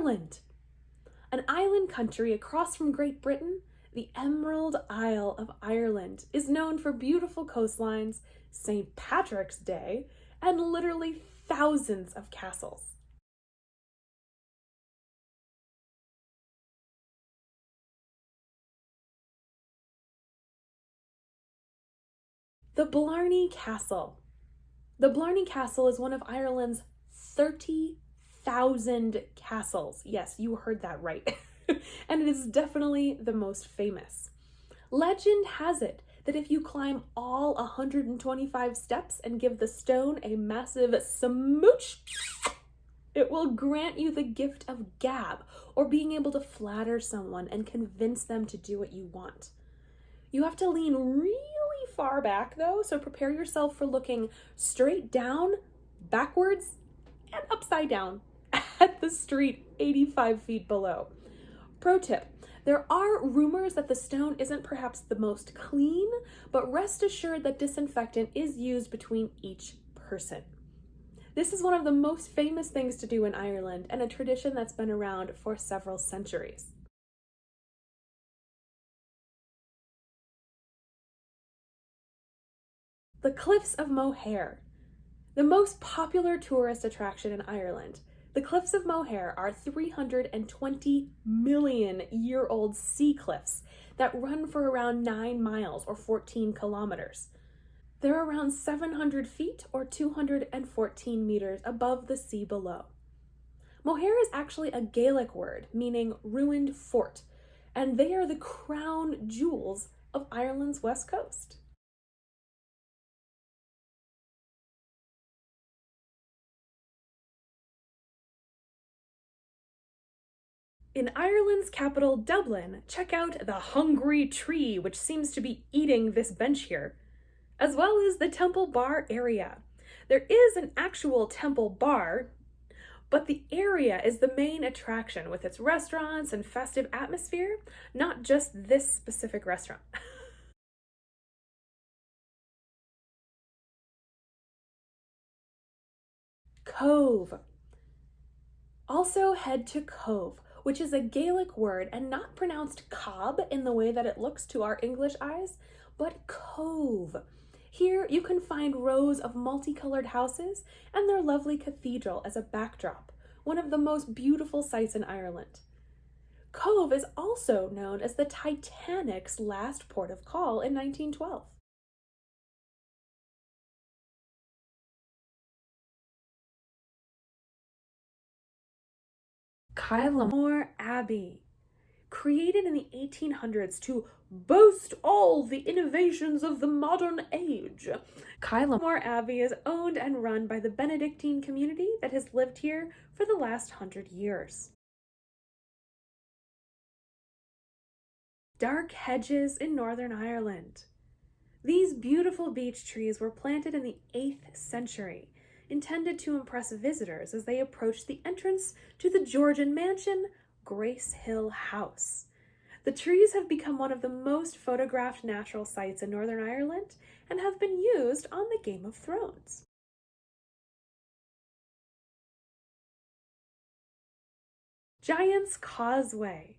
Ireland. An island country across from Great Britain, the Emerald Isle of Ireland is known for beautiful coastlines, St. Patrick's Day, and literally thousands of castles. The Blarney Castle. The Blarney Castle is one of Ireland's 30,000 castles. Yes, you heard that right. And it is definitely the most famous. Legend has it that if you climb all 125 steps and give the stone a massive smooch, it will grant you the gift of gab, or being able to flatter someone and convince them to do what you want. You have to lean really far back though, so prepare yourself for looking straight down, backwards, and upside down at the street 85 feet below. Pro tip, there are rumors that the stone isn't perhaps the most clean, but rest assured that disinfectant is used between each person. This is one of the most famous things to do in Ireland, and a tradition that's been around for several centuries. The Cliffs of Moher. The most popular tourist attraction in Ireland. The Cliffs of Moher are 320 million year old sea cliffs that run for around 9 miles or 14 kilometers. They're around 700 feet or 214 meters above the sea below. Moher is actually a Gaelic word meaning ruined fort, and they are the crown jewels of Ireland's west coast. In Ireland's capital, Dublin, check out the Hungry Tree, which seems to be eating this bench here, as well as the Temple Bar area. There is an actual Temple Bar, but the area is the main attraction with its restaurants and festive atmosphere, not just this specific restaurant. Cove. Also head to Cove, which is a Gaelic word and not pronounced cob in the way that it looks to our English eyes, but cove. Here you can find rows of multicolored houses and their lovely cathedral as a backdrop, one of the most beautiful sights in Ireland. Cove is also known as the Titanic's last port of call in 1912. Kylemore Abbey. Created in the 1800s to boast all the innovations of the modern age, Kylemore Abbey is owned and run by the Benedictine community that has lived here for the last 100 years. Dark hedges in Northern Ireland. These beautiful beech trees were planted in the 8th century, intended to impress visitors as they approached the entrance to the Georgian mansion, Grace Hill House. The trees have become one of the most photographed natural sights in Northern Ireland and have been used on the Game of Thrones. Giant's Causeway.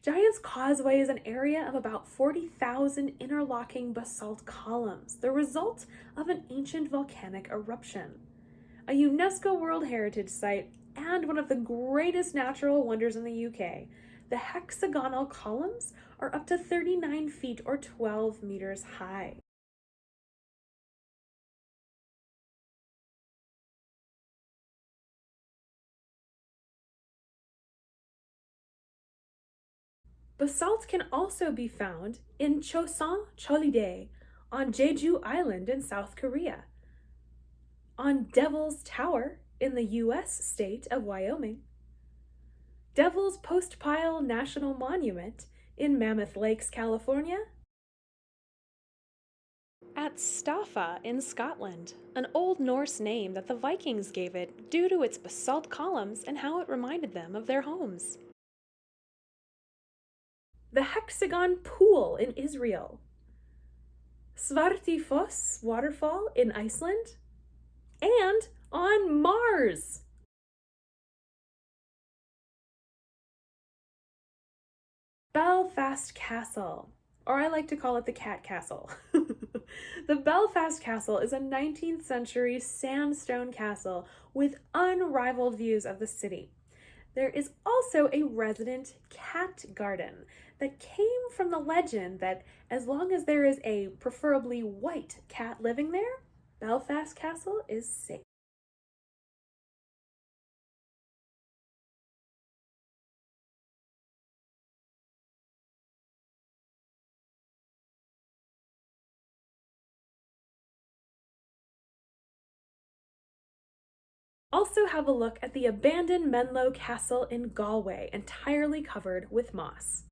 Giant's Causeway is an area of about 40,000 interlocking basalt columns, the result of an ancient volcanic eruption. A UNESCO World Heritage Site and one of the greatest natural wonders in the UK, the hexagonal columns are up to 39 feet or 12 meters high. Basalt can also be found in Chosun Cholide on Jeju Island in South Korea, on Devil's Tower in the US state of Wyoming, Devil's Postpile National Monument in Mammoth Lakes, California, at Staffa in Scotland, an Old Norse name that the Vikings gave it due to its basalt columns and how it reminded them of their homes. The Hexagon Pool in Israel, Svartifoss waterfall in Iceland, and on Mars. Belfast Castle, or I like to call it the Cat Castle. The Belfast Castle is a 19th century sandstone castle with unrivaled views of the city. There is also a resident cat garden that came from the legend that as long as there is a preferably white cat living there, Belfast Castle is safe. Also, have a look at the abandoned Menlo Castle in Galway, entirely covered with moss.